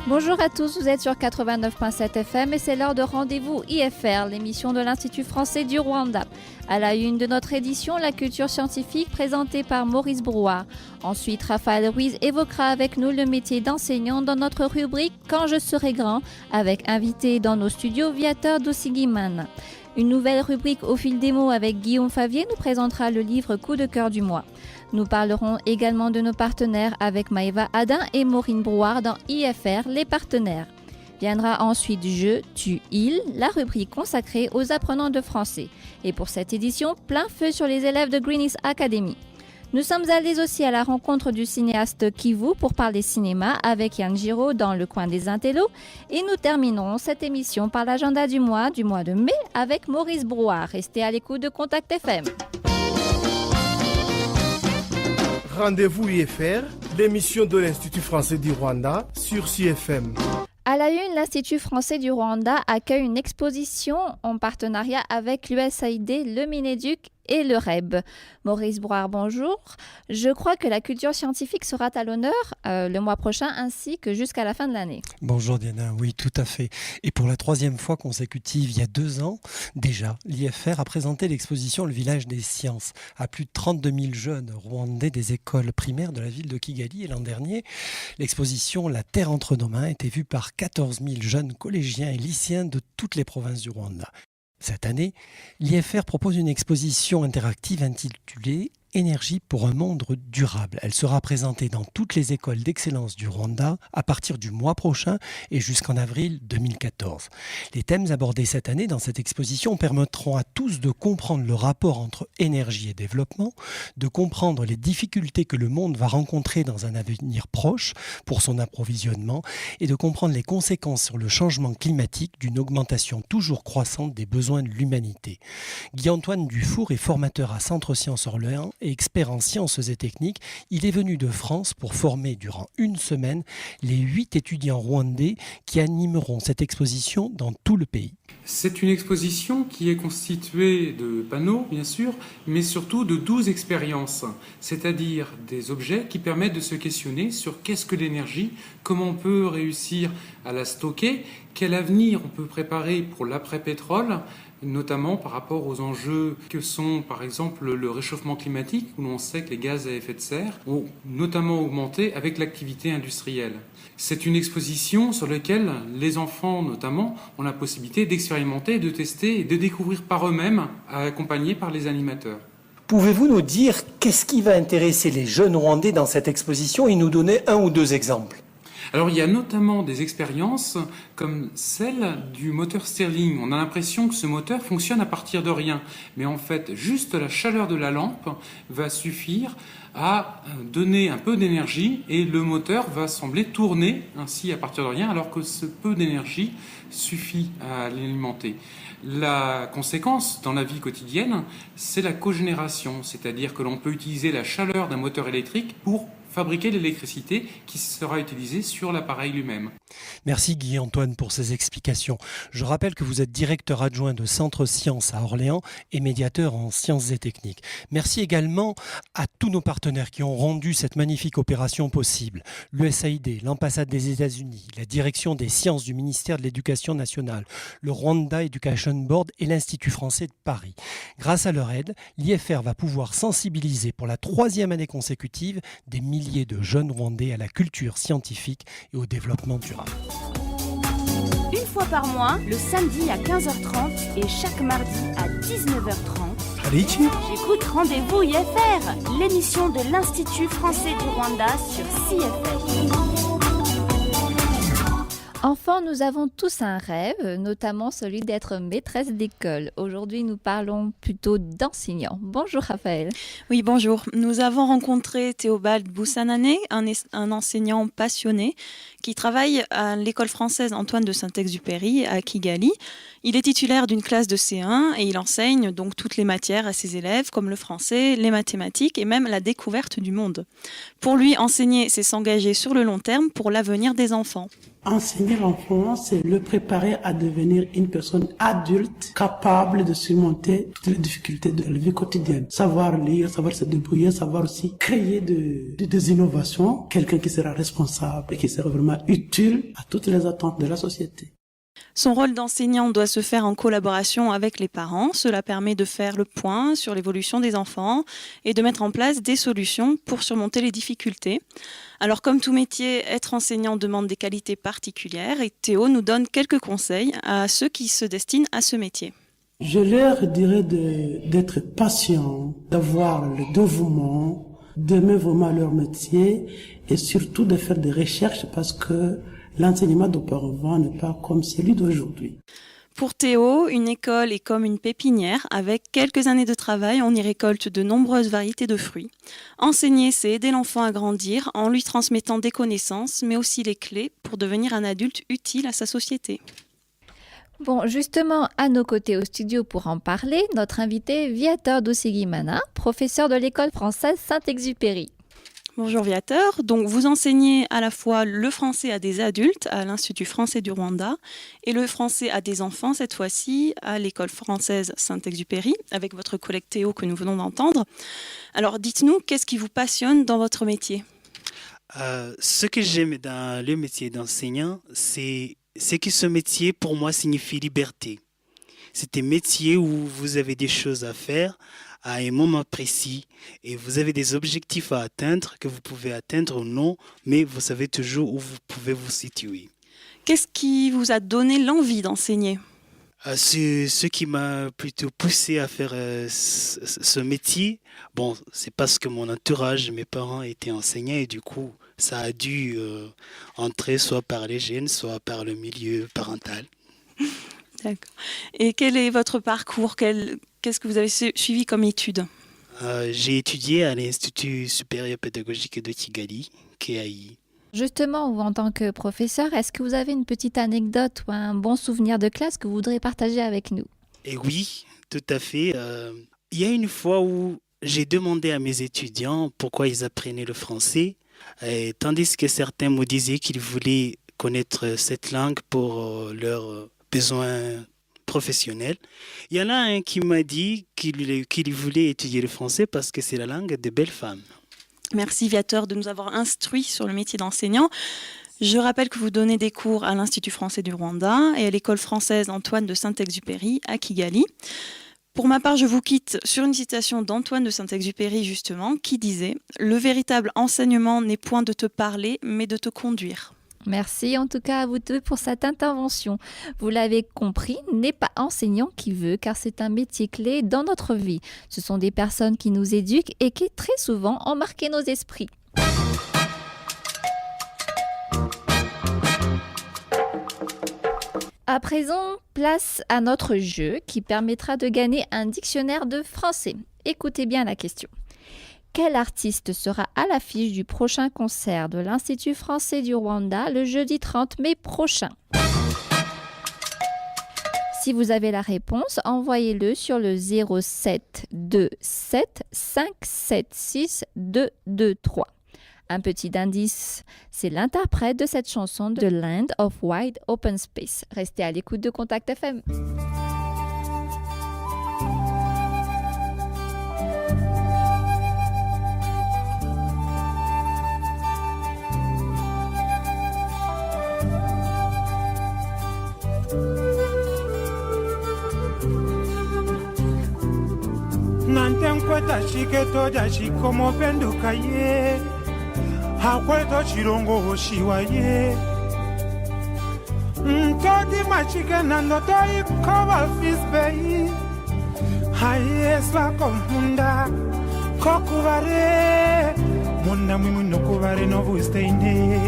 Bonjour à tous, vous êtes sur 89.7 FM et c'est l'heure de Rendez-vous IFR, l'émission de l'Institut français du Rwanda. À la une de notre édition, la culture scientifique présentée par Maurice Brouard. Ensuite, Raphaël Ruiz évoquera avec nous le métier d'enseignant dans notre rubrique Quand je serai grand, avec invité dans nos studios Viateur Dossigiman. Une nouvelle rubrique au fil des mots avec Guillaume Favier nous présentera le livre Coup de cœur du mois. Nous parlerons également de nos partenaires avec Maëva Adin et Maureen Brouard dans IFR, les partenaires. Viendra ensuite Je, Tu, Il, la rubrique consacrée aux apprenants de français. Et pour cette édition, plein feu sur les élèves de Greenwich Academy. Nous sommes allés aussi à la rencontre du cinéaste Kivu pour parler cinéma avec Yann Giraud dans le coin des Intellos. Et nous terminerons cette émission par l'agenda du mois de mai avec Maurice Brouard. Restez à l'écoute de Contact FM. Rendez-vous IFR, l'émission de l'Institut français du Rwanda sur CFM. À la une, l'Institut français du Rwanda accueille une exposition en partenariat avec l'USAID, le Mineduc et le REB. Maurice Brouard, bonjour. Je crois que la culture scientifique sera à l'honneur le mois prochain ainsi que jusqu'à la fin de l'année. Bonjour Diana, oui tout à fait. Et pour la troisième fois consécutive, il y a 2 ans déjà, l'IFR a présenté l'exposition Le Village des Sciences à plus de 32 000 jeunes rwandais des écoles primaires de la ville de Kigali. Et l'an dernier, l'exposition La Terre entre nos mains était vue par 14 000 jeunes collégiens et lycéens de toutes les provinces du Rwanda. Cette année, l'IFR propose une exposition interactive intitulée « Énergie pour un monde durable ». Elle sera présentée dans toutes les écoles d'excellence du Rwanda à partir du mois prochain et jusqu'en avril 2014. Les thèmes abordés cette année dans cette exposition permettront à tous de comprendre le rapport entre énergie et développement, de comprendre les difficultés que le monde va rencontrer dans un avenir proche pour son approvisionnement et de comprendre les conséquences sur le changement climatique d'une augmentation toujours croissante des besoins de l'humanité. Guy-Antoine Dufour est formateur à Centre Sciences Orléans et expert en sciences et techniques. Il est venu de France pour former durant une semaine les 8 étudiants rwandais qui animeront cette exposition dans tout le pays. C'est une exposition qui est constituée de panneaux, bien sûr, mais surtout de 12 expériences, c'est-à-dire des objets qui permettent de se questionner sur qu'est-ce que l'énergie, comment on peut réussir à la stocker, quel avenir on peut préparer pour l'après-pétrole, notamment par rapport aux enjeux que sont par exemple le réchauffement climatique, où l'on sait que les gaz à effet de serre ont notamment augmenté avec l'activité industrielle. C'est une exposition sur laquelle les enfants notamment ont la possibilité d'expérimenter, de tester et de découvrir par eux-mêmes, accompagnés par les animateurs. Pouvez-vous nous dire qu'est-ce qui va intéresser les jeunes Rwandais dans cette exposition et nous donner 1 ou 2 exemples ? Alors il y a notamment des expériences comme celle du moteur Stirling. On a l'impression que ce moteur fonctionne à partir de rien. Mais en fait, juste la chaleur de la lampe va suffire à donner un peu d'énergie et le moteur va sembler tourner ainsi à partir de rien alors que ce peu d'énergie suffit à l'alimenter. La conséquence dans la vie quotidienne, c'est la cogénération, c'est-à-dire que l'on peut utiliser la chaleur d'un moteur électrique pour fabriquer l'électricité qui sera utilisée sur l'appareil lui-même. Merci Guy-Antoine pour ces explications. Je rappelle que vous êtes directeur adjoint de Centre Sciences à Orléans et médiateur en sciences et techniques. Merci également à tous nos partenaires qui ont rendu cette magnifique opération possible. L'USAID, l'ambassade des États-Unis, la direction des sciences du ministère de l'Éducation nationale, le Rwanda Education Board et l'Institut français de Paris. Grâce à leur aide, l'IFR va pouvoir sensibiliser pour la 3e année consécutive des milliers de jeunes Rwandais à la culture scientifique et au développement durable. Une fois par mois, le samedi à 15h30 et chaque mardi à 19h30. J'écoute Rendez-vous IFR, l'émission de l'Institut français du Rwanda sur CFM. Enfants, nous avons tous un rêve, notamment celui d'être maîtresse d'école. Aujourd'hui, nous parlons plutôt d'enseignants. Bonjour Raphaël. Oui, bonjour. Nous avons rencontré Théobald Boussanane, un enseignant passionné qui travaille à l'école française Antoine de Saint-Exupéry à Kigali. Il est titulaire d'une classe de C1 et il enseigne donc toutes les matières à ses élèves comme le français, les mathématiques et même la découverte du monde. Pour lui, enseigner, c'est s'engager sur le long terme pour l'avenir des enfants. Enseigner l'enfant, c'est le préparer à devenir une personne adulte capable de surmonter toutes les difficultés de la vie quotidienne. Savoir lire, savoir se débrouiller, savoir aussi créer des innovations. Quelqu'un qui sera responsable et qui sera vraiment utile à toutes les attentes de la société. Son rôle d'enseignant doit se faire en collaboration avec les parents. Cela permet de faire le point sur l'évolution des enfants et de mettre en place des solutions pour surmonter les difficultés. Alors comme tout métier, être enseignant demande des qualités particulières et Théo nous donne quelques conseils à ceux qui se destinent à ce métier. Je leur dirais d'être patient, d'avoir le dévouement, d'aimer vraiment leur métier et surtout de faire des recherches parce que l'enseignement d'auparavant n'est pas comme celui d'aujourd'hui. Pour Théo, une école est comme une pépinière. Avec quelques années de travail, on y récolte de nombreuses variétés de fruits. Enseigner, c'est aider l'enfant à grandir en lui transmettant des connaissances, mais aussi les clés pour devenir un adulte utile à sa société. Bon, justement, à nos côtés au studio pour en parler, notre invité Viator Doucegui-Mana, professeur de l'école française Saint-Exupéry. Bonjour Viator, donc vous enseignez à la fois le français à des adultes à l'Institut français du Rwanda et le français à des enfants cette fois-ci à l'école française Saint-Exupéry avec votre collègue Théo que nous venons d'entendre. Alors dites-nous, qu'est-ce qui vous passionne dans votre métier ? Ce que j'aime dans le métier d'enseignant, c'est que ce métier pour moi signifie liberté. C'est un métier où vous avez des choses à faire à un moment précis et vous avez des objectifs à atteindre que vous pouvez atteindre ou non, mais vous savez toujours où vous pouvez vous situer. Qu'est-ce qui vous a donné l'envie d'enseigner ? Ce qui m'a plutôt poussé à faire ce métier, bon, c'est parce que mon entourage, mes parents étaient enseignants et du coup, ça a dû entrer soit par les gènes, soit par le milieu parental. D'accord. Et quel est votre parcours ? Qu'est-ce que vous avez suivi comme études ? J'ai étudié à l'Institut supérieur pédagogique de Kigali, KAI. Justement, vous, en tant que professeur, est-ce que vous avez une petite anecdote ou un bon souvenir de classe que vous voudrez partager avec nous ? Et oui, tout à fait. Il y a une fois où j'ai demandé à mes étudiants pourquoi ils apprenaient le français, tandis que certains me disaient qu'ils voulaient connaître cette langue pour leurs besoins professionnels. Il y en a un qui m'a dit qu'il voulait étudier le français parce que c'est la langue des belles femmes. Merci Viator de nous avoir instruits sur le métier d'enseignant. Je rappelle que vous donnez des cours à l'Institut français du Rwanda et à l'école française Antoine de Saint-Exupéry à Kigali. Pour ma part, je vous quitte sur une citation d'Antoine de Saint-Exupéry justement qui disait « Le véritable enseignement n'est point de te parler mais de te conduire ». Merci en tout cas à vous deux pour cette intervention. Vous l'avez compris, n'est pas enseignant qui veut, car c'est un métier clé dans notre vie. Ce sont des personnes qui nous éduquent et qui très souvent ont marqué nos esprits. À présent, place à notre jeu qui permettra de gagner un dictionnaire de français. Écoutez bien la question. Quel artiste sera à l'affiche du prochain concert de l'Institut français du Rwanda le jeudi 30 mai prochain ? Si vous avez la réponse, envoyez-le sur le 07 27 576 223. Un petit indice, c'est l'interprète de cette chanson de Land of Wide Open Space. Restez à l'écoute de Contact FM. Nantenkweta shiketo ja shikomo penduka ye Hakweto chirongo hoshiwa ye Ntodi machike nandoto ikoba fisbei Haye swako munda kokubare Munda mwimu nokubare novu steine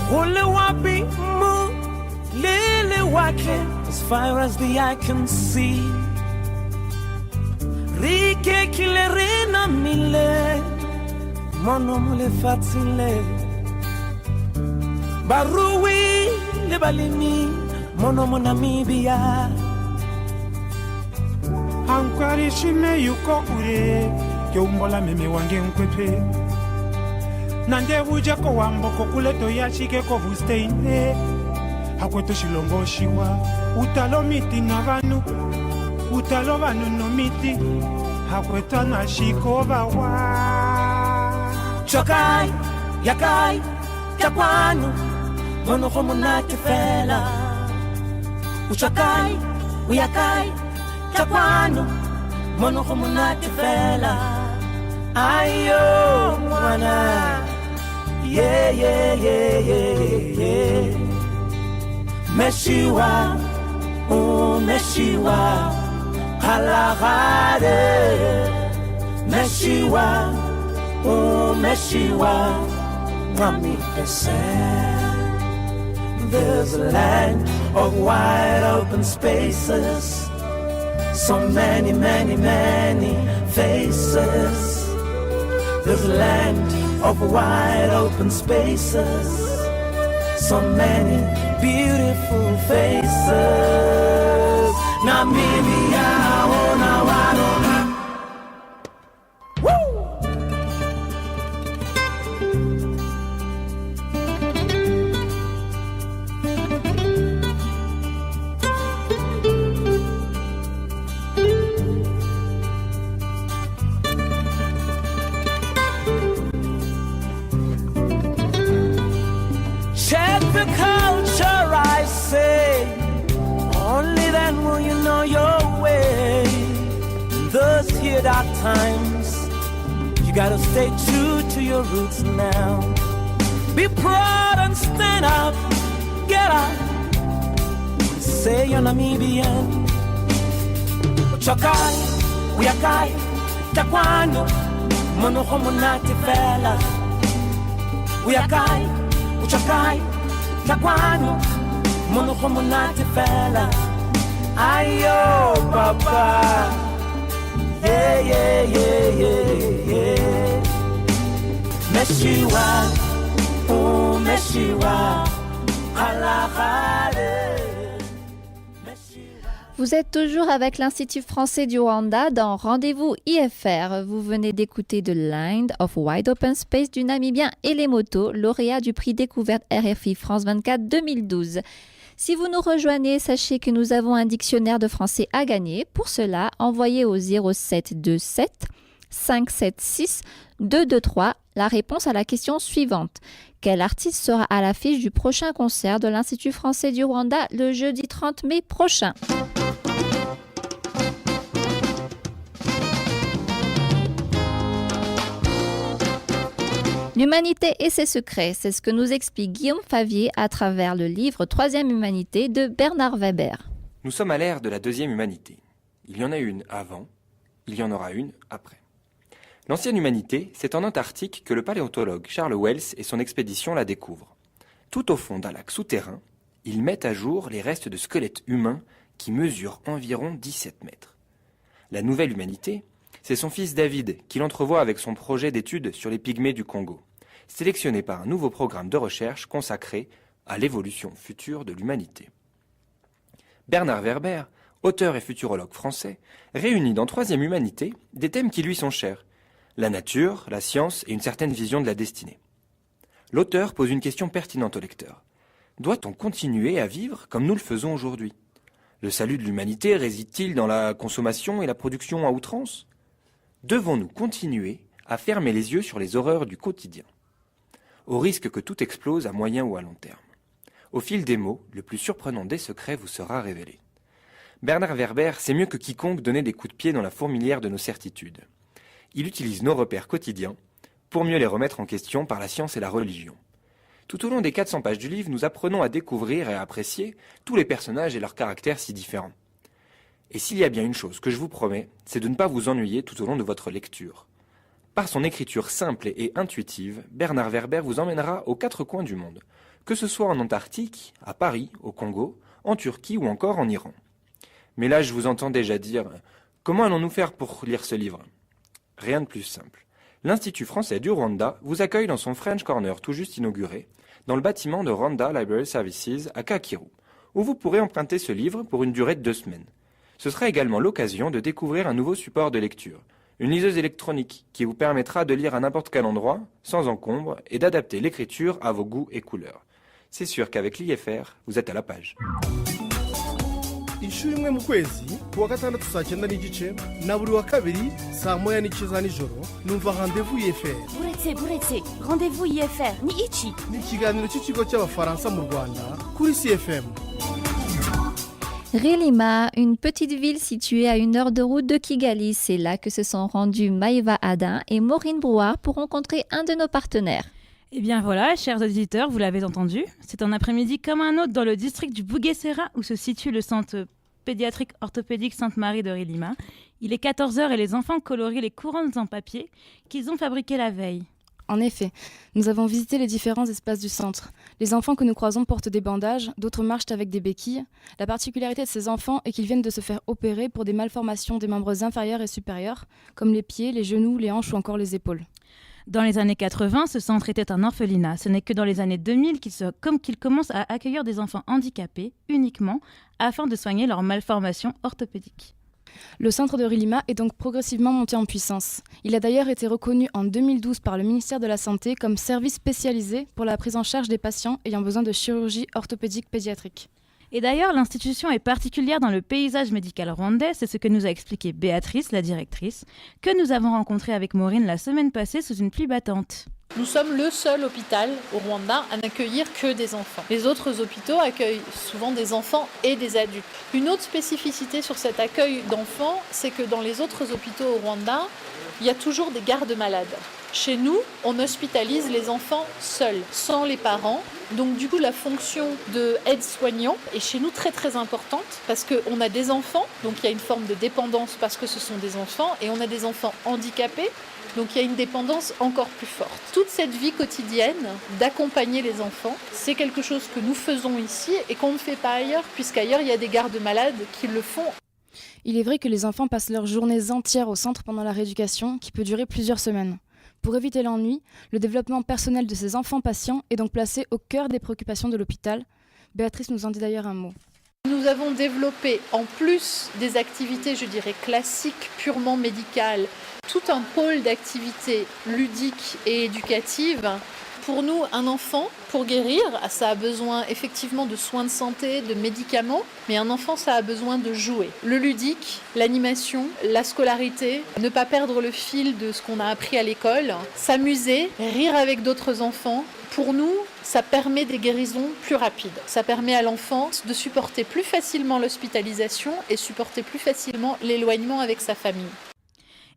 Hule wapi mu lele wake as far as the eye can see Rike kilerina mile Mono mule fatile Barui le balimi Mono monamibia Ankwari shime yuko ure Ke umbola meme wange nkwepe nande ujeko wamboko kuleto yashikeko vusteine akweto shilongo shiwa utalo miti na vanu utalo vanu no miti akweto na shiko bawa chokai yakai takwanu mono como nati fela uchakai uyakai takwanu mono como nati fela ayo mwana yeah yeah yeah yeah yeah meshiwa meshiwa halagade meshiwa meshiwa mami there's a land of wide open spaces, so many many many faces. There's a land of wide open spaces, so many beautiful faces. Namibia, oh, now I don't know. Dark times, you gotta stay true to your roots now. Be proud and stand up, get up, say you're Namibian. Chokai, uyakai, takwano, mono homo nati fela. Uyakai, uchakai, takwano, mono homo nati fela. Ayo, papa. Yeah, yeah, yeah, yeah, yeah. Meshiwa, Meshiwa, Vous êtes toujours avec l'Institut français du Rwanda dans Rendez-vous IFR. Vous venez d'écouter The Land of Wide Open Space du Namibien Elemoto, lauréat du prix découverte RFI France 24 2012. Si vous nous rejoignez, sachez que nous avons un dictionnaire de français à gagner. Pour cela, envoyez au 0727 576 223 la réponse à la question suivante. Quel artiste sera à l'affiche du prochain concert de l'Institut français du Rwanda le jeudi 30 mai prochain? L'humanité et ses secrets, c'est ce que nous explique Guillaume Favier à travers le livre Troisième humanité de Bernard Weber. Nous sommes à l'ère de la deuxième humanité. Il y en a une avant, il y en aura une après. L'ancienne humanité, c'est en Antarctique que le paléontologue Charles Wells et son expédition la découvrent. Tout au fond d'un lac souterrain, ils mettent à jour les restes de squelettes humains qui mesurent environ 17 mètres. La nouvelle humanité, c'est son fils David qui l'entrevoit avec son projet d'étude sur les pygmées du Congo, sélectionné par un nouveau programme de recherche consacré à l'évolution future de l'humanité. Bernard Werber, auteur et futurologue français, réunit dans Troisième Humanité des thèmes qui lui sont chers, la nature, la science et une certaine vision de la destinée. L'auteur pose une question pertinente au lecteur. Doit-on continuer à vivre comme nous le faisons aujourd'hui? Le salut de l'humanité réside-t-il dans la consommation et la production à outrance? Devons-nous continuer à fermer les yeux sur les horreurs du quotidien, au risque que tout explose à moyen ou à long terme? Au fil des mots, le plus surprenant des secrets vous sera révélé. Bernard Werber sait mieux que quiconque donner des coups de pied dans la fourmilière de nos certitudes. Il utilise nos repères quotidiens pour mieux les remettre en question par la science et la religion. Tout au long des 400 pages du livre, nous apprenons à découvrir et à apprécier tous les personnages et leurs caractères si différents. Et s'il y a bien une chose que je vous promets, c'est de ne pas vous ennuyer tout au long de votre lecture. Par son écriture simple et intuitive, Bernard Werber vous emmènera aux 4 coins du monde, que ce soit en Antarctique, à Paris, au Congo, en Turquie ou encore en Iran. Mais là, je vous entends déjà dire « Comment allons-nous faire pour lire ce livre ?» Rien de plus simple. L'Institut français du Rwanda vous accueille dans son French Corner tout juste inauguré, dans le bâtiment de Rwanda Library Services à Kakiru, où vous pourrez emprunter ce livre pour une durée de 2 semaines. Ce sera également l'occasion de découvrir un nouveau support de lecture, Une liseuse électronique qui vous permettra de lire à n'importe quel endroit, sans encombre, et d'adapter l'écriture à vos goûts et couleurs. C'est sûr qu'avec l'IFR, vous êtes à la page. inshuro imwe mu kwezi kuwa gatandatu saa 9:30 na buri wa kabiri saa 1:00 za nijoro numva rendez-vous IFR. buretse rendez-vous IFR ni iki? Ni ikiganiro cy'ikigo cy'abafaransa mu Rwanda kuri CFM. Rilima, une petite ville située à 1 heure de route de Kigali. C'est là que se sont rendus Maïva Adin et Maureen Brouard pour rencontrer un de nos partenaires. Eh bien voilà, chers auditeurs, vous l'avez entendu, c'est un après-midi comme un autre dans le district du Bouguesera où se situe le centre pédiatrique orthopédique Sainte-Marie de Rilima. Il est 14h et les enfants colorient les couronnes en papier qu'ils ont fabriquées la veille. En effet, nous avons visité les différents espaces du centre. Les enfants que nous croisons portent des bandages, d'autres marchent avec des béquilles. La particularité de ces enfants est qu'ils viennent de se faire opérer pour des malformations des membres inférieurs et supérieurs, comme les pieds, les genoux, les hanches ou encore les épaules. Dans les années 80, ce centre était un orphelinat. Ce n'est que dans les années 2000 qu'il commence à accueillir des enfants handicapés uniquement afin de soigner leurs malformations orthopédiques. Le centre de Rilima est donc progressivement monté en puissance. Il a d'ailleurs été reconnu en 2012 par le ministère de la Santé comme service spécialisé pour la prise en charge des patients ayant besoin de chirurgie orthopédique pédiatrique. Et d'ailleurs, l'institution est particulière dans le paysage médical rwandais, c'est ce que nous a expliqué Béatrice, la directrice, que nous avons rencontrée avec Maureen la semaine passée sous une pluie battante. Nous sommes le seul hôpital au Rwanda à n'accueillir que des enfants. Les autres hôpitaux accueillent souvent des enfants et des adultes. Une autre spécificité sur cet accueil d'enfants, c'est que dans les autres hôpitaux au Rwanda, il y a toujours des gardes malades. Chez nous, on hospitalise les enfants seuls, sans les parents. Donc du coup, la fonction de aide-soignant est chez nous très très importante parce qu'on a des enfants, donc il y a une forme de dépendance parce que ce sont des enfants, et on a des enfants handicapés, donc il y a une dépendance encore plus forte. Toute cette vie quotidienne d'accompagner les enfants, c'est quelque chose que nous faisons ici et qu'on ne fait pas ailleurs, puisqu'ailleurs il y a des gardes malades qui le font. Il est vrai que les enfants passent leurs journées entières au centre pendant la rééducation, qui peut durer plusieurs semaines. Pour éviter l'ennui, le développement personnel de ces enfants patients est donc placé au cœur des préoccupations de l'hôpital. Béatrice nous en dit d'ailleurs un mot. Nous avons développé, en plus des activités, je dirais, classiques, purement médicales, tout un pôle d'activités ludiques et éducatives. Pour nous, un enfant, pour guérir, ça a besoin effectivement de soins de santé, de médicaments, mais un enfant, ça a besoin de jouer. Le ludique, l'animation, la scolarité, ne pas perdre le fil de ce qu'on a appris à l'école, s'amuser, rire avec d'autres enfants. Pour nous, ça permet des guérisons plus rapides. Ça permet à l'enfant de supporter plus facilement l'hospitalisation et supporter plus facilement l'éloignement avec sa famille.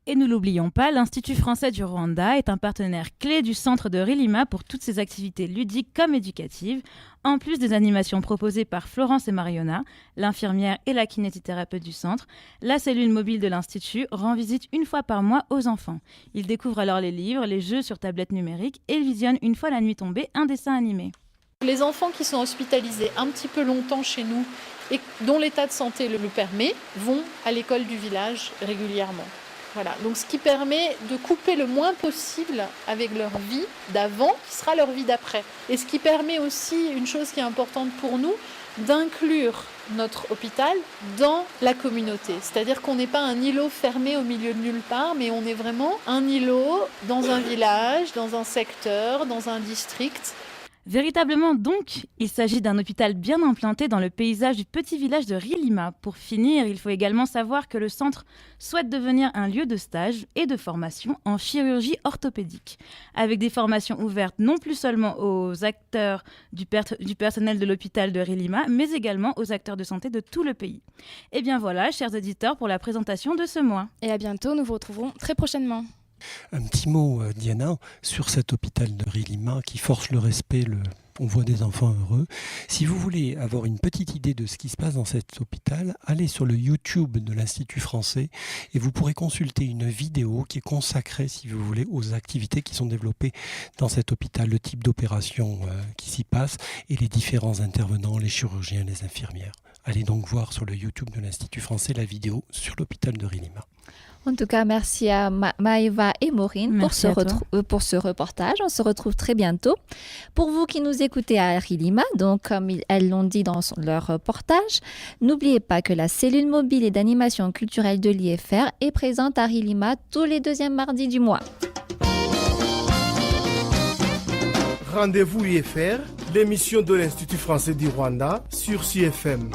Et ne l'oublions pas, l'Institut français du Rwanda est un partenaire clé du centre de Rilima pour toutes ses activités ludiques comme éducatives, en plus des animations proposées par Florence et Mariona, l'infirmière et la kinésithérapeute du centre. La cellule mobile de l'Institut rend visite 1 fois par mois aux enfants. Ils découvrent alors les livres, les jeux sur tablette numérique et visionnent 1 fois la nuit tombée un dessin animé. Les enfants qui sont hospitalisés un petit peu longtemps chez nous et dont l'état de santé le permet, vont à l'école du village régulièrement. Voilà, donc ce qui permet de couper le moins possible avec leur vie d'avant, qui sera leur vie d'après. Et ce qui permet aussi, une chose qui est importante pour nous, d'inclure notre hôpital dans la communauté. C'est-à-dire qu'on n'est pas un îlot fermé au milieu de nulle part, mais on est vraiment un îlot dans un village, dans un secteur, dans un district. Véritablement donc, il s'agit d'un hôpital bien implanté dans le paysage du petit village de Rilima. Pour finir, il faut également savoir que le centre souhaite devenir un lieu de stage et de formation en chirurgie orthopédique, avec des formations ouvertes non plus seulement aux acteurs du personnel de l'hôpital de Rilima, mais également aux acteurs de santé de tout le pays. Et bien voilà, chers auditeurs, pour la présentation de ce mois. Et à bientôt, nous vous retrouverons très prochainement. Un petit mot, Diana, sur cet hôpital de Rilima qui force le respect, on voit des enfants heureux. Si vous voulez avoir une petite idée de ce qui se passe dans cet hôpital, allez sur le YouTube de l'Institut français et vous pourrez consulter une vidéo qui est consacrée, si vous voulez, aux activités qui sont développées dans cet hôpital, le type d'opération qui s'y passe et les différents intervenants, les chirurgiens, les infirmières. Allez donc voir sur le YouTube de l'Institut français la vidéo sur l'hôpital de Rilima. En tout cas, merci à Maëva et Maureen pour ce reportage. On se retrouve très bientôt. Pour vous qui nous écoutez à Rilima, donc comme elles l'ont dit dans leur reportage, n'oubliez pas que la cellule mobile et d'animation culturelle de l'IFR est présente à Rilima tous les deuxièmes mardis du mois. Rendez-vous IFR, l'émission de l'Institut français du Rwanda sur CFM.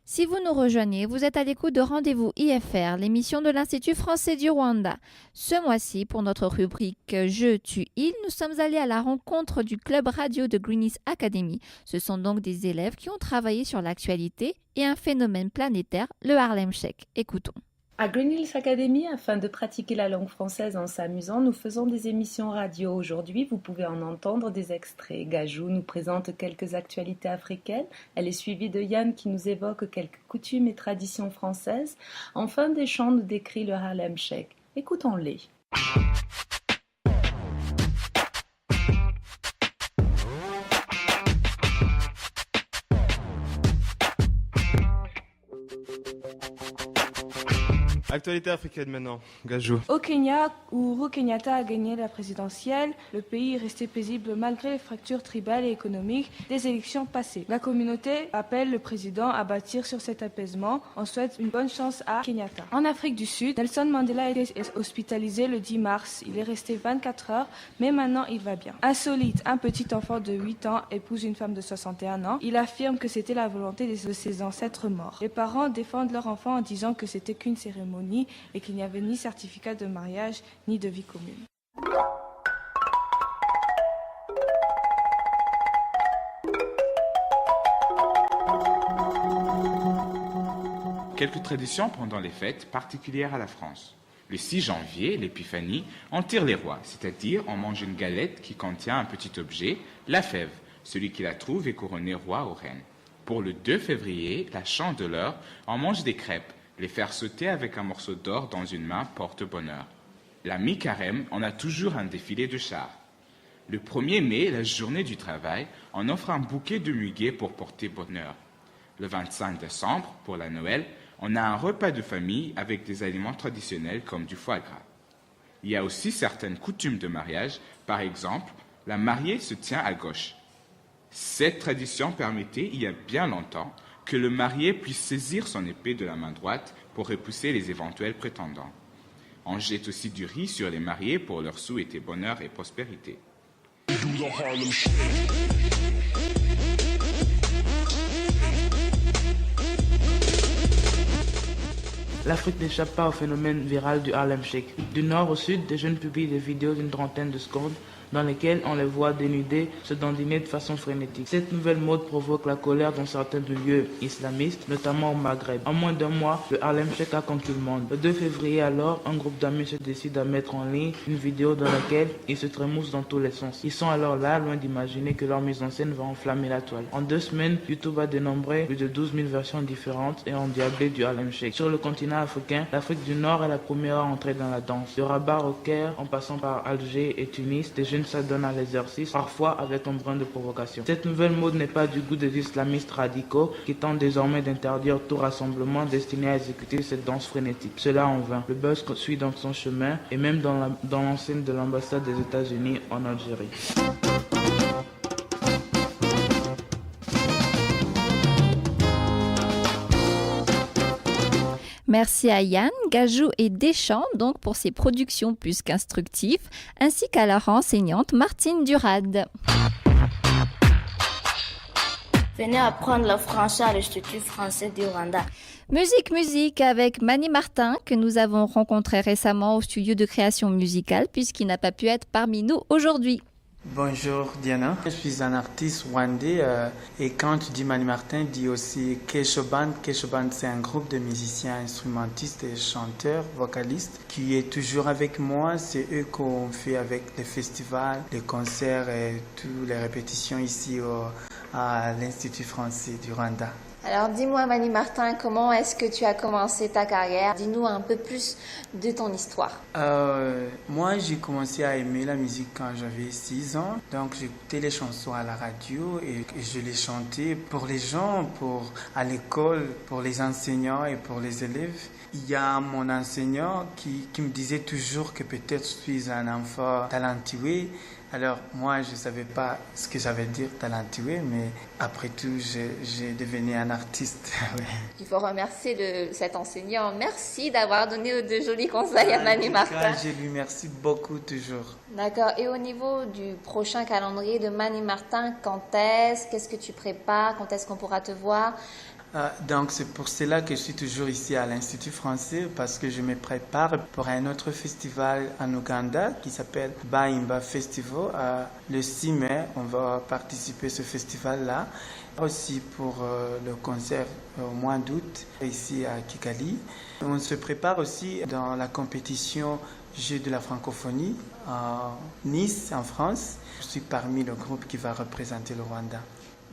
Si vous nous rejoignez, vous êtes à l'écoute de Rendez-vous IFR, l'émission de l'Institut français du Rwanda. Ce mois-ci, pour notre rubrique Je, tu, il, nous sommes allés à la rencontre du club radio de Green Hills Academy. Ce sont donc des élèves qui ont travaillé sur l'actualité et un phénomène planétaire, le Harlem Shake. Écoutons. À Green Hills Academy, afin de pratiquer la langue française en s'amusant, nous faisons des émissions radio. Aujourd'hui, vous pouvez en entendre des extraits. Gajou nous présente quelques actualités africaines. Elle est suivie de Yann qui nous évoque quelques coutumes et traditions françaises. Enfin, Deschamps nous décrit le Harlem Shake. Écoutons-les. Actualité africaine maintenant, Gajou. Au Kenya, où Uhuru Kenyatta a gagné la présidentielle, le pays est resté paisible malgré les fractures tribales et économiques des élections passées. La communauté appelle le président à bâtir sur cet apaisement. On souhaite une bonne chance à Kenyatta. En Afrique du Sud, Nelson Mandela a été hospitalisé le 10 mars. Il est resté 24 heures, mais maintenant il va bien. Insolite, un petit enfant de 8 ans épouse une femme de 61 ans. Il affirme que c'était la volonté de ses ancêtres morts. Les parents défendent leur enfant en disant que c'était qu'une cérémonie et qu'il n'y avait ni certificat de mariage ni de vie commune. Quelques traditions pendant les fêtes particulières à la France. Le 6 janvier, l'épiphanie, on tire les rois, c'est-à-dire on mange une galette qui contient un petit objet, la fève. Celui qui la trouve est couronné roi ou reine. Pour le 2 février, la chandeleur, on mange des crêpes. Les faire sauter avec un morceau d'or dans une main porte bonheur. La mi-carême, on a toujours un défilé de chars. Le 1er mai, la journée du travail, on offre un bouquet de muguet pour porter bonheur. Le 25 décembre, pour la Noël, on a un repas de famille avec des aliments traditionnels comme du foie gras. Il y a aussi certaines coutumes de mariage. Par exemple, la mariée se tient à gauche. Cette tradition permettait, il y a bien longtemps, que le marié puisse saisir son épée de la main droite pour repousser les éventuels prétendants. On jette aussi du riz sur les mariés pour leur souhaiter bonheur et prospérité. L'Afrique n'échappe pas au phénomène viral du Harlem Shake. Du nord au sud, des jeunes publient des vidéos d'une trentaine de secondes dans lesquelles on les voit dénudés, se dandiner de façon frénétique. Cette nouvelle mode provoque la colère dans certains lieux islamistes, notamment au Maghreb. En moins d'un mois, le Harlem Shake a conquis le monde. Le 2 février alors, un groupe d'amis se décide à mettre en ligne une vidéo dans laquelle ils se trémoussent dans tous les sens. Ils sont alors là, loin d'imaginer que leur mise en scène va enflammer la toile. En 2 semaines, YouTube a dénombré plus de 12 000 versions différentes et endiablées du Harlem Shake. Sur le continent africain, l'Afrique du Nord est la première à entrer dans la danse. De Rabat au Caire, en passant par Alger et Tunis, des jeunes s'adonnent à l'exercice, parfois avec un brin de provocation. Cette nouvelle mode n'est pas du goût des islamistes radicaux qui tentent désormais d'interdire tout rassemblement destiné à exécuter cette danse frénétique. Cela en vain. Le buzz suit donc son chemin et même dans l'enceinte de l'ambassade des États-Unis en Algérie. Merci à Yann, Gajou et Deschamps donc pour ces productions plus qu'instructives, ainsi qu'à leur enseignante Martine Durade. Venez apprendre le français à l'Institut français du Rwanda. Musique avec Mani Martin que nous avons rencontré récemment au studio de création musicale puisqu'il n'a pas pu être parmi nous aujourd'hui. Bonjour Diana, je suis un artiste rwandais et quand tu dis Mani Martin, dis aussi Kesho Band. Kesho Band, c'est un groupe de musiciens, instrumentistes et chanteurs, vocalistes qui est toujours avec moi. C'est eux qu'on fait avec les festivals, les concerts et toutes les répétitions ici à l'Institut français du Rwanda. Alors dis-moi Mani Martin, comment est-ce que tu as commencé ta carrière? Dis-nous un peu plus de ton histoire. Moi, j'ai commencé à aimer la musique quand j'avais 6 ans. Donc j'écoutais les chansons à la radio et je les chantais pour les gens, à l'école, pour les enseignants et pour les élèves. Il y a mon enseignant qui me disait toujours que peut-être je suis un enfant talentueux. Alors moi, je ne savais pas ce que ça veut dire talentueux, mais après tout, j'ai devenu un artiste. Il faut remercier cet enseignant. Merci d'avoir donné de jolis conseils à Mani Martin. Je lui remercie beaucoup toujours. D'accord. Et au niveau du prochain calendrier de Mani Martin, quand est-ce? Qu'est-ce que tu prépares? Quand est-ce qu'on pourra te voir? Donc c'est pour cela que je suis toujours ici à l'Institut français, parce que je me prépare pour un autre festival en Ouganda qui s'appelle Baimba Festival. Le 6 mai, on va participer à ce festival-là. Aussi pour le concert au mois d'août ici à Kigali. On se prépare aussi dans la compétition Jeux de la francophonie à Nice, en France. Je suis parmi le groupe qui va représenter le Rwanda.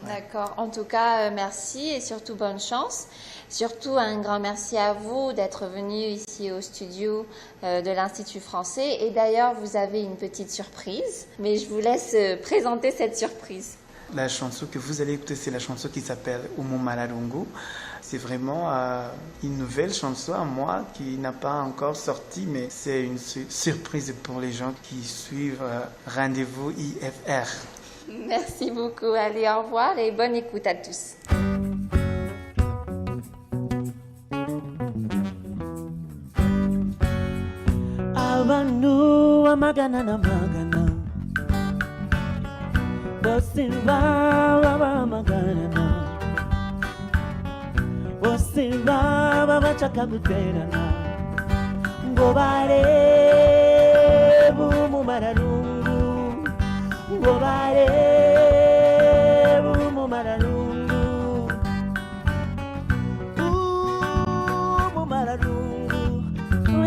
D'accord. En tout cas, merci et surtout bonne chance. Surtout un grand merci à vous d'être venu ici au studio de l'Institut français. Et d'ailleurs, vous avez une petite surprise, mais je vous laisse présenter cette surprise. La chanson que vous allez écouter, c'est la chanson qui s'appelle Umu Mararungu. C'est vraiment une nouvelle chanson à moi qui n'a pas encore sorti, mais c'est une surprise pour les gens qui suivent Rendez-vous IFR. Merci beaucoup. Allez, au revoir et bonne écoute à tous. Abantu amagana n'amagana bose baba bamagana bose baba bashaka guterana ngo barebe umumararungu ngo barebe umumararungu umumararungu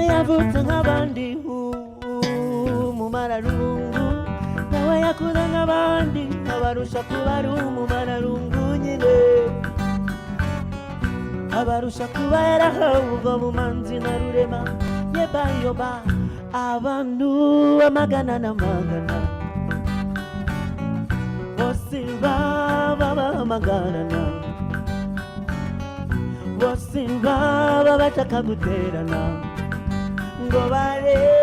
yavutse nk'abandi umumararungu nawe yakuze nk'abandi abarusha kuba ari umumararungu nyine abarusha kuba yarahawe ubwo bumanzi na rurema yebayoba abantu amagana n'amagana bose baba bamagarana bose baba bashaka guterana ngo barebe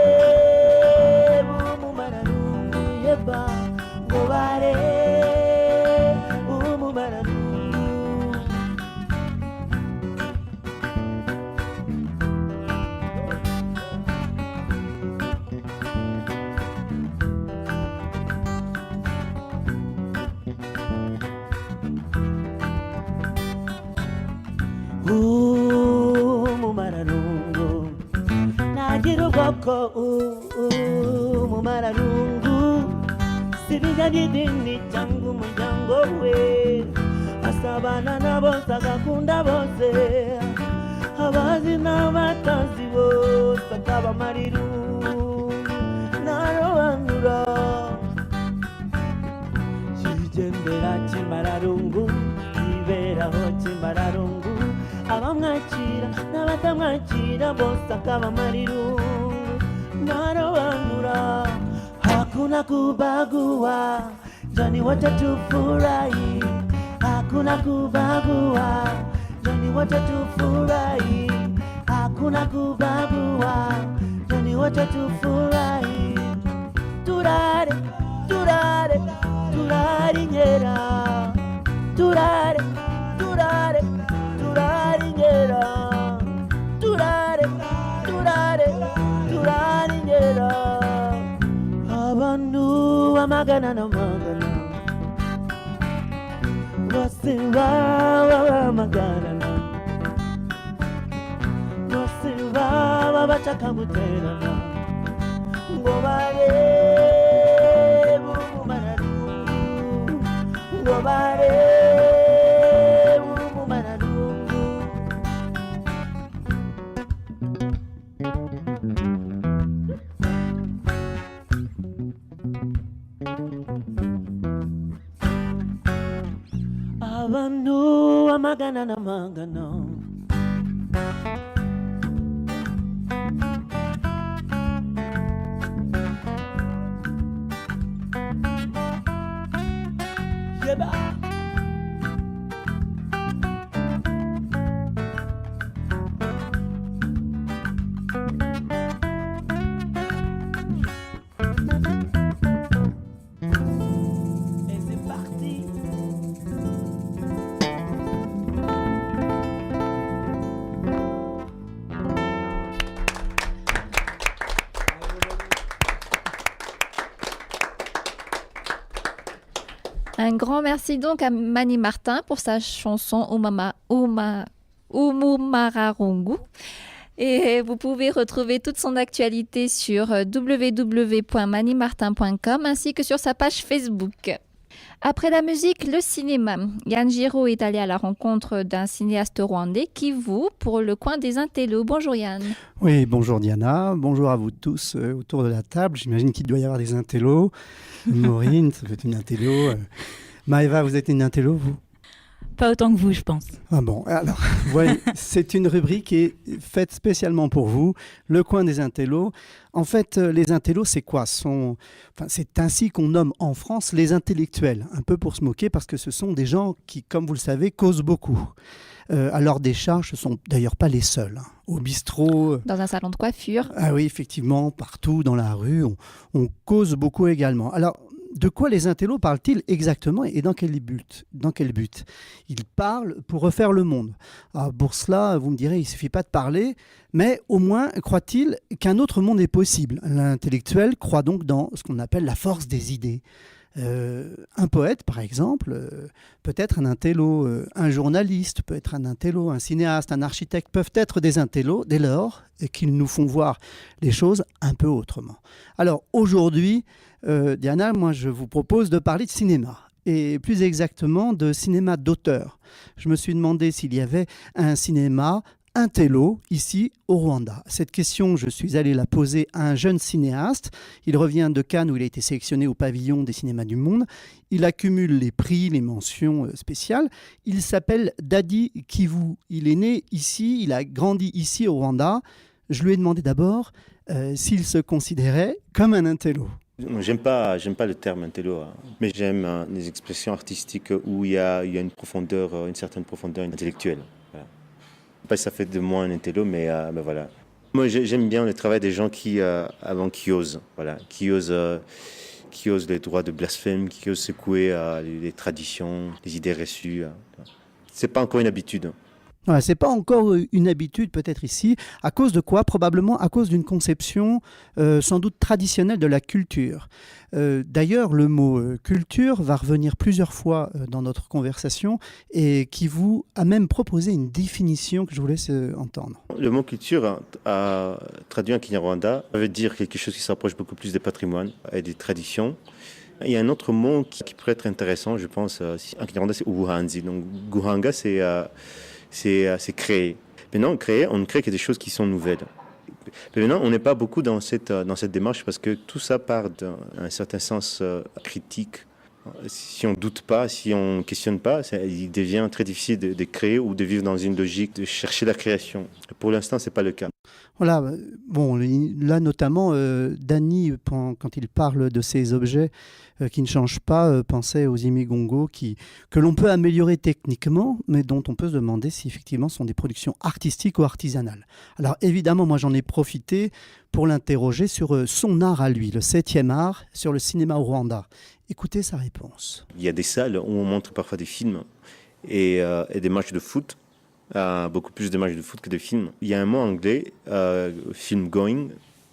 umumararungu yeba ngo barebe umumararungu. Umumararungu nagira ubwoko umumararungu sibijya n'idini cyangwa umuryango we asabana na bose agakunda bose abazi n'abatazi bose akabamararungu narobanura kigendera kimararungu yiberaho kimararungu abamwakira n'abatamwakira bose akabamararungu narobanura hakuna kubagua jani wote tufurahi hakuna kubagua jani wote tufurahi hakuna kubagua jani wote tufurahi turare turare turare ngera turare turare turare ngera turare turare turare ngera abantu amagana n'amagana bose baba bamagarana bose baba bashaka guterana ngo barebe umumararungu ngo barebe umumararungu. Abano amagana na magana. Yeba. Un grand merci donc à Mani Martin pour sa chanson Umumararungu. Et vous pouvez retrouver toute son actualité sur www.manimartin.com ainsi que sur sa page Facebook. Après la musique, le cinéma. Yann Giraud est allé à la rencontre d'un cinéaste rwandais qui voue pour le coin des intellos. Bonjour Yann. Oui, bonjour Diana, bonjour à vous tous autour de la table. J'imagine qu'il doit y avoir des intellos. Maureen, ça fait une intello. Maëva, vous êtes une intello, vous ? Pas autant que vous, je pense. Ah bon, alors, voyez, c'est une rubrique qui est faite spécialement pour vous, le coin des intellos. En fait, les intellos, c'est quoi ? C'est ainsi qu'on nomme en France les intellectuels, un peu pour se moquer, parce que ce sont des gens qui, comme vous le savez, causent beaucoup. À leur décharge, ce ne sont d'ailleurs pas les seuls. Au bistrot... Dans un salon de coiffure. Ah oui, effectivement, partout dans la rue, on cause beaucoup également. Alors, de quoi les intellos parlent-ils exactement et dans quel but ? Ils parlent pour refaire le monde. Alors pour cela, vous me direz, il ne suffit pas de parler, mais au moins croit-il qu'un autre monde est possible. L'intellectuel croit donc dans ce qu'on appelle la force des idées. Un poète, par exemple, peut être un intello, un journaliste peut être un intello, un cinéaste, un architecte peuvent être des intellos dès lors qu'ils nous font voir les choses un peu autrement. Alors aujourd'hui, Diana, moi je vous propose de parler de cinéma et plus exactement de cinéma d'auteur. Je me suis demandé s'il y avait un cinéma intello ici au Rwanda. Cette question, je suis allé la poser à un jeune cinéaste. Il revient de Cannes où il a été sélectionné au pavillon des cinémas du monde. Il accumule les prix, les mentions spéciales. Il s'appelle Dadi Kivu. Il est né ici, il a grandi ici au Rwanda. Je lui ai demandé d'abord s'il se considérait comme un intello. J'aime pas le terme intello, mais j'aime les expressions artistiques où il y a une profondeur, une certaine profondeur intellectuelle. Voilà. Pas ça fait de moi un intello, mais voilà. Moi, j'aime bien le travail des gens qui osent, voilà, qui osent les droits de blasphème, qui osent secouer les traditions, les idées reçues. C'est pas encore une habitude. Voilà, c'est pas encore une habitude peut-être ici. À cause de quoi ? Probablement à cause d'une conception sans doute traditionnelle de la culture. D'ailleurs, le mot culture va revenir plusieurs fois dans notre conversation et qui vous a même proposé une définition que je vous laisse entendre. Le mot culture, traduit en Kinyarwanda, veut dire quelque chose qui se rapproche beaucoup plus des patrimoines et des traditions. Il y a un autre mot qui pourrait être intéressant, je pense, en Kinyarwanda, c'est ubuhanzi. Donc, guhanga, c'est créer. Maintenant, on crée des choses qui sont nouvelles. Mais maintenant, on n'est pas beaucoup dans cette démarche parce que tout ça part d'un certain sens critique. Si on ne doute pas, si on ne questionne pas, il devient très difficile de créer ou de vivre dans une logique de chercher la création. Pour l'instant, ce n'est pas le cas. Voilà, bon, là notamment, Dany, quand il parle de ces objets qui ne changent pas, pensait aux imigongo que l'on peut améliorer techniquement, mais dont on peut se demander si effectivement ce sont des productions artistiques ou artisanales. Alors évidemment, moi j'en ai profité pour l'interroger sur son art à lui, le 7e art, sur le cinéma au Rwanda. Écoutez sa réponse. Il y a des salles où on montre parfois des films et des matchs de foot. Beaucoup plus de matchs de foot que de films. Il y a un mot anglais, film going,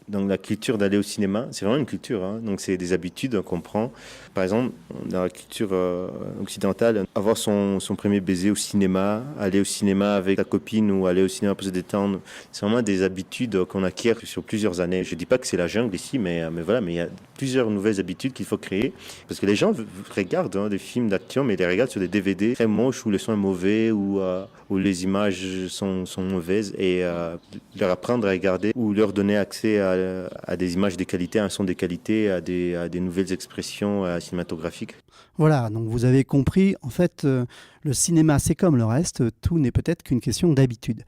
donc la culture d'aller au cinéma, c'est vraiment une culture, hein. Donc c'est des habitudes qu'on prend. Par exemple, dans la culture occidentale, avoir son premier baiser au cinéma, aller au cinéma avec sa copine ou aller au cinéma pour se détendre, c'est vraiment des habitudes qu'on acquiert sur plusieurs années. Je ne dis pas que c'est la jungle ici, mais voilà, mais il y a plusieurs nouvelles habitudes qu'il faut créer. Parce que les gens regardent des films d'action, mais ils les regardent sur des DVD très moches où le son est mauvais, où les images sont mauvaises, et leur apprendre à regarder ou leur donner accès à des images de qualité, à un son de qualité, à des nouvelles expressions cinématographiques. Voilà, donc vous avez compris, en fait, le cinéma, c'est comme le reste, tout n'est peut-être qu'une question d'habitude.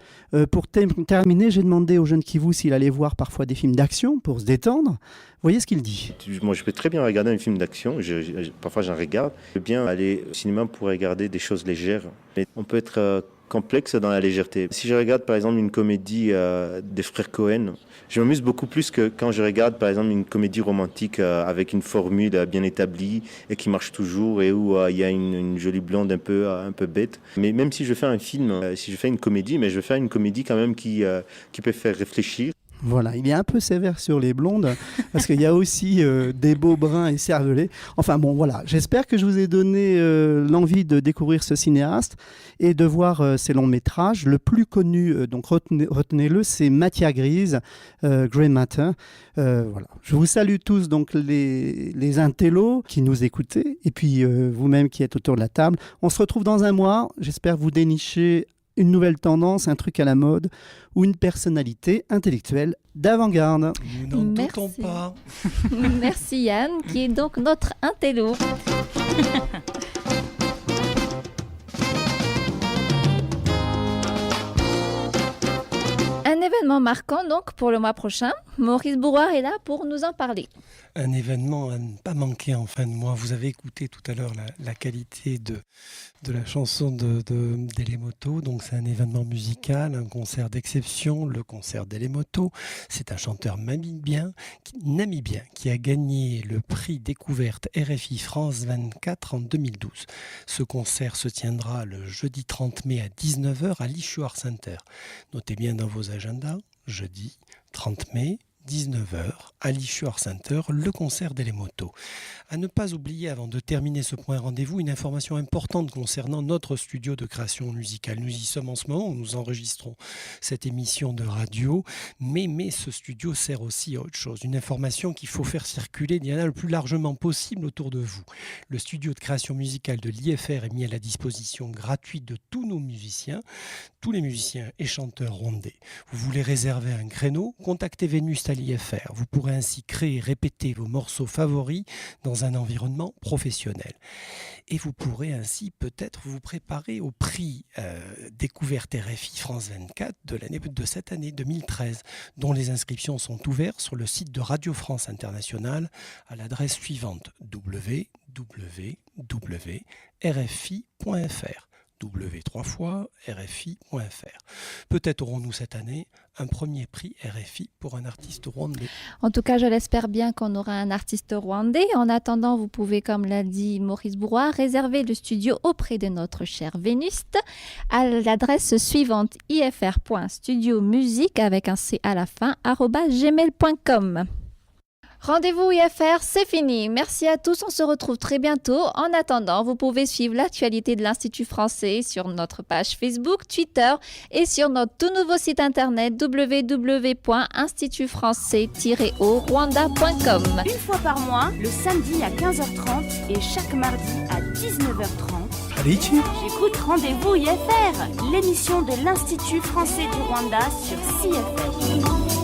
Pour terminer, j'ai demandé au jeune Kivou s'il allait voir parfois des films d'action pour se détendre. Voyez ce qu'il dit. Moi, je peux très bien regarder un film d'action, parfois j'en regarde. Je peux bien aller au cinéma pour regarder des choses légères, mais on peut être complexe dans la légèreté. Si je regarde par exemple une comédie des frères Cohen, je m'amuse beaucoup plus que quand je regarde par exemple une comédie romantique avec une formule bien établie et qui marche toujours et où il y a une jolie blonde un peu bête. Mais même si je fais un film, si je fais une comédie, mais je fais une comédie quand même qui peut faire réfléchir. Voilà, il est un peu sévère sur les blondes, parce qu'il y a aussi des beaux bruns et cervelés. Enfin bon, voilà, j'espère que je vous ai donné l'envie de découvrir ce cinéaste et de voir ses longs métrages. Le plus connu, donc retenez-le, c'est Matière grise, Grey Matter. Voilà. Je vous salue tous, donc les intellos qui nous écoutez, et puis vous-même qui êtes autour de la table. On se retrouve dans un mois, j'espère vous dénicher une nouvelle tendance, un truc à la mode ou une personnalité intellectuelle d'avant-garde. Nous n'en doutons pas. Merci Yann, qui est donc notre intello. Un événement marquant donc pour le mois prochain. Maurice Brouard est là pour nous en parler. Un événement à ne pas manquer en fin de mois. Vous avez écouté tout à l'heure la qualité de la chanson d'Elemoto. Donc c'est un événement musical, un concert d'exception, le concert d'Elemoto. C'est un chanteur namibien qui a gagné le prix découverte RFI France 24 en 2012. Ce concert se tiendra le jeudi 30 mai à 19h à l'Issuar Center. Notez bien dans vos agendas, jeudi 30 mai, 19h, à l'Issuar Center, le concert d'Elemoto. À ne pas oublier, avant de terminer ce point rendez-vous, une information importante concernant notre studio de création musicale. Nous y sommes en ce moment, nous enregistrons cette émission de radio, mais ce studio sert aussi à autre chose. Une information qu'il faut faire circuler le plus largement possible autour de vous. Le studio de création musicale de l'IFR est mis à la disposition gratuite de tous nos musiciens, tous les musiciens et chanteurs rwandais. Vous voulez réserver un créneau? Contactez Vénus à l'IFR. Vous pourrez ainsi créer et répéter vos morceaux favoris dans un environnement professionnel. Et vous pourrez ainsi peut-être vous préparer au prix découverte RFI France 24 de cette année 2013, dont les inscriptions sont ouvertes sur le site de Radio France Internationale à l'adresse suivante: www.rfi.fr. w3fois-rfi.fr. Peut-être aurons-nous cette année un premier prix RFI pour un artiste rwandais. En tout cas, je l'espère bien qu'on aura un artiste rwandais. En attendant, vous pouvez, comme l'a dit Maurice Brouard, réserver le studio auprès de notre cher Vénuste à l'adresse suivante: ifr.studiomusique avec un C à la fin, @gmail.com. Rendez-vous IFR, c'est fini. Merci à tous, on se retrouve très bientôt. En attendant, vous pouvez suivre l'actualité de l'Institut français sur notre page Facebook, Twitter et sur notre tout nouveau site internet www.institutfrançais-rwanda.com. Une fois par mois, le samedi à 15h30 et chaque mardi à 19h30. J'écoute Rendez-vous IFR, l'émission de l'Institut français du Rwanda sur CIFR.